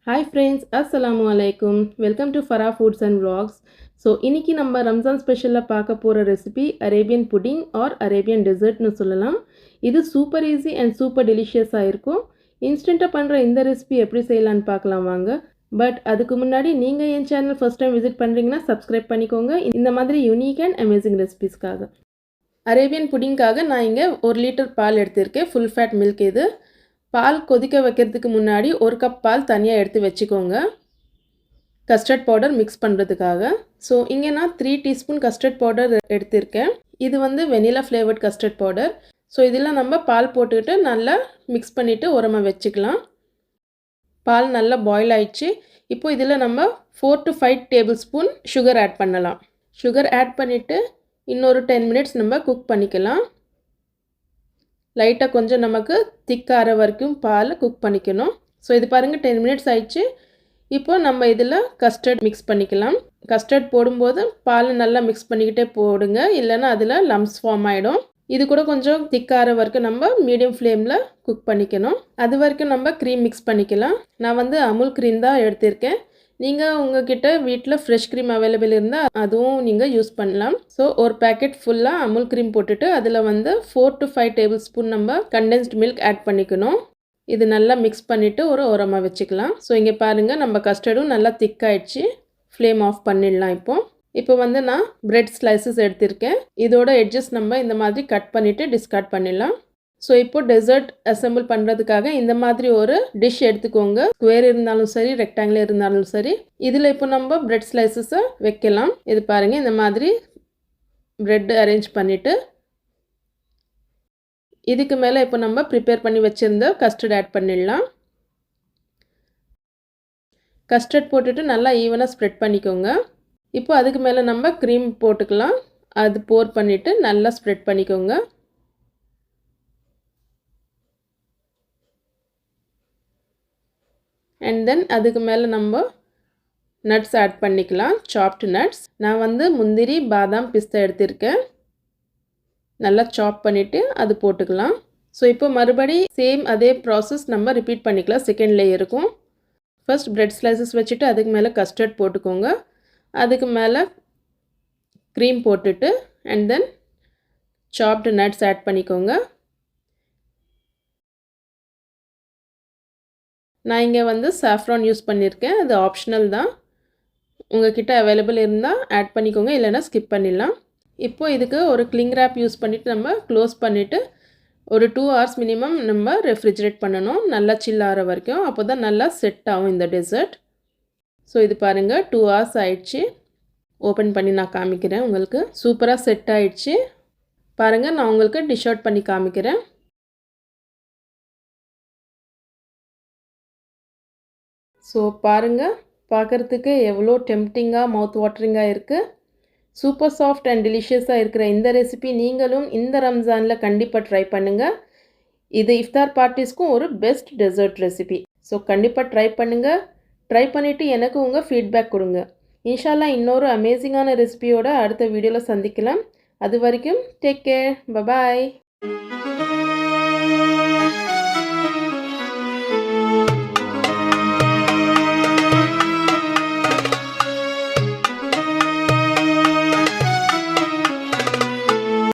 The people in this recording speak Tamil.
Hi friends, Assalamu alaikum. Welcome to Farah Foods and Vlogs. So இன்றைக்கி நம்ம ரம்ஜான் ஸ்பெஷலில் பார்க்க போகிற recipe Arabian pudding or Arabian டெசர்ட்னு சொல்லலாம். இது சூப்பர் ஈஸி அண்ட் சூப்பர் டெலிஷியஸாக இருக்கும். இன்ஸ்டண்ட்டாக பண்ணுற இந்த ரெசிபி எப்படி செய்யலான்னு பார்க்கலாம் வாங்க. பட் அதுக்கு முன்னாடி நீங்கள் என் சேனல் ஃபஸ்ட் டைம் விசிட் பண்ணுறீங்கன்னா சப்ஸ்கிரைப் பண்ணிக்கோங்க இந்த மாதிரி யூனிக் அண்ட் அமேசிங் ரெசிபிஸ்க்காக. அரேபியன் புட்டிங்காக நான் இங்கே 1 லிட்டர் பால் எடுத்திருக்கேன். ஃபுல் ஃபேட் மில்க் இது. பால் கொதிக்க வைக்கிறதுக்கு முன்னாடி 1 கப் பால் தனியாக எடுத்து வச்சுக்கோங்க கஸ்டர்ட் பவுடர் மிக்ஸ் பண்ணுறதுக்காக. ஸோ இங்கே நான் 3 டீஸ்பூன் கஸ்டர்ட் பவுடர் எடுத்திருக்கேன். இது வந்து vanilla flavoured custard powder. So இதில் நம்ம பால் போட்டுக்கிட்டு நல்லா மிக்ஸ் பண்ணிவிட்டு உரமாக வச்சுக்கலாம். பால் நல்லா பாயில் ஆயிடுச்சு. இப்போது இதில் நம்ம 4 to 5 tablespoon sugar add பண்ணலாம். சுகர் ஆட் பண்ணிவிட்டு இன்னொரு 10 மினிட்ஸ் நம்ம குக் பண்ணிக்கலாம். லைட்டாக கொஞ்சம் நமக்கு திக்கார வரைக்கும் பால் குக் பண்ணிக்கணும். ஸோ இது பாருங்கள் 10 மினிட்ஸ் ஆயிடுச்சு. இப்போ நம்ம இதில் கஸ்டர்ட் மிக்ஸ் பண்ணிக்கலாம். கஸ்டர்ட் போடும்போது பால் நல்லா மிக்ஸ் பண்ணிக்கிட்டே போடுங்க, இல்லைன்னா அதில் லம்ஸ் ஃபார்ம் ஆகிடும். இது கூட கொஞ்சம் திக்கார வரைக்கும் நம்ம மீடியம் ஃப்ளேமில் குக் பண்ணிக்கணும். அது வரைக்கும் நம்ம க்ரீம் மிக்ஸ் பண்ணிக்கலாம். நான் வந்து அமுல் க்ரீம் தான் எடுத்திருக்கேன். நீங்கள் உங்ககிட்ட வீட்டில் ஃப்ரெஷ் க்ரீம் அவைலபிள் இருந்தால் அதுவும் நீங்கள் யூஸ் பண்ணலாம். ஸோ ஒரு பேக்கெட் ஃபுல்லாக அமுல் க்ரீம் போட்டுட்டு அதில் வந்து 4 to 5 டேபிள் ஸ்பூன் நம்ம கண்டென்ஸ்ட் மில்க் ஆட் பண்ணிக்கணும். இது நல்லா மிக்ஸ் பண்ணிவிட்டு ஒரு ஓரமாக வச்சுக்கலாம். ஸோ இங்கே பாருங்கள் நம்ம கஸ்டர்டும் நல்லா திக்காயிடுச்சு. ஃப்ளேம் ஆஃப் பண்ணிடலாம். இப்போ வந்து நான் பிரெட் ஸ்லைசஸ் எடுத்திருக்கேன். இதோட எட்ஜஸ் நம்ம இந்த மாதிரி கட் பண்ணிவிட்டு டிஸ்கார்ட் பண்ணிடலாம். ஸோ இப்போ டெசர்ட் அசெம்பிள் பண்ணுறதுக்காக இந்த மாதிரி ஒரு டிஷ் எடுத்துக்கோங்க. ஸ்கொயர் இருந்தாலும் சரி, ரெக்டாங்கிள் இருந்தாலும் சரி. இதில் இப்போ நம்ம பிரெட் ஸ்லைசஸை வைக்கலாம். இது பாருங்கள், இந்த மாதிரி பிரெட் அரேஞ்ச் பண்ணிவிட்டு இதுக்கு மேலே இப்போ நம்ம ப்ரிப்பேர் பண்ணி வச்சுருந்த கஸ்டர்ட் ஆட் பண்ணிடலாம். கஸ்டர்ட் போட்டுட்டு நல்லா ஈவனாக ஸ்ப்ரெட் பண்ணிக்கோங்க. இப்போ அதுக்கு மேலே நம்ம க்ரீம் போட்டுக்கலாம். அது போர் பண்ணிவிட்டு நல்லா ஸ்ப்ரெட் பண்ணிக்கோங்க. அண்ட் தென் அதுக்கு மேலே நம்ம நட்ஸ் ஆட் பண்ணிக்கலாம். சாப்டு நட்ஸ். நான் வந்து முந்திரி, பாதாம், பிஸ்தா எடுத்திருக்கேன். நல்லா சாப் பண்ணிவிட்டு அது போட்டுக்கலாம். ஸோ இப்போ மறுபடி சேம் அதே ப்ராசஸ் நம்ம ரிப்பீட் பண்ணிக்கலாம். செகண்ட் லேயருக்கும் ஃபர்ஸ்ட் பிரெட் ஸ்லைசஸ் வச்சுட்டு அதுக்கு மேலே கஸ்டர்ட் போட்டுக்கோங்க. அதுக்கு மேலே க்ரீம் போட்டுட்டு அண்ட் தென் சாப்டு நட்ஸ் ஆட் பண்ணிக்கோங்க. நான் இங்கே வந்து சாஃப்ரான் யூஸ் பண்ணியிருக்கேன். அது ஆப்ஷனல் தான். உங்கள்கிட்ட அவைலபிள் இருந்தால் ஆட் பண்ணிக்கோங்க, இல்லைனா ஸ்கிப் பண்ணிடலாம். இப்போது இதுக்கு ஒரு கிளிங் ரேப் யூஸ் பண்ணிவிட்டு நம்ம க்ளோஸ் பண்ணிவிட்டு ஒரு 2 hours மினிமம் நம்ம ரெஃப்ரிஜரேட் பண்ணணும். நல்லா சில் ஆகிற வரைக்கும். அப்போ தான் நல்லா செட் ஆகும் இந்த டெசர்ட். ஸோ இது பாருங்கள் 2 hours ஆயிடுச்சு. ஓப்பன் பண்ணி நான் காமிக்கிறேன் உங்களுக்கு. சூப்பராக செட் ஆயிடுச்சு. பாருங்கள், நான் உங்களுக்கு டிஷ் அவுட் பண்ணி காமிக்கிறேன். ஸோ பாருங்கள், பார்க்குறதுக்கு எவ்வளோ டெம்ப்டிங்காக மவுத் வாட்டரிங்காக இருக்குது. சூப்பர் சாஃப்ட் அண்ட் டெலிஷியஸாக இருக்கிற இந்த ரெசிபி நீங்களும் இந்த ரம்ஜானில் கண்டிப்பாக ட்ரை பண்ணுங்கள். இது இஃப்தார் பார்ட்டிஸ்க்கும் ஒரு பெஸ்ட் டெசர்ட் ரெசிபி. ஸோ கண்டிப்பாக ட்ரை பண்ணுங்கள். ட்ரை பண்ணிவிட்டு எனக்கு உங்கள் ஃபீட்பேக் கொடுங்க. இன்ஷால்லா இன்னொரு அமேசிங்கான ரெசிபியோட அடுத்த வீடியோவில் சந்திக்கலாம். அது வரைக்கும் டேக் கேர். பபாய்.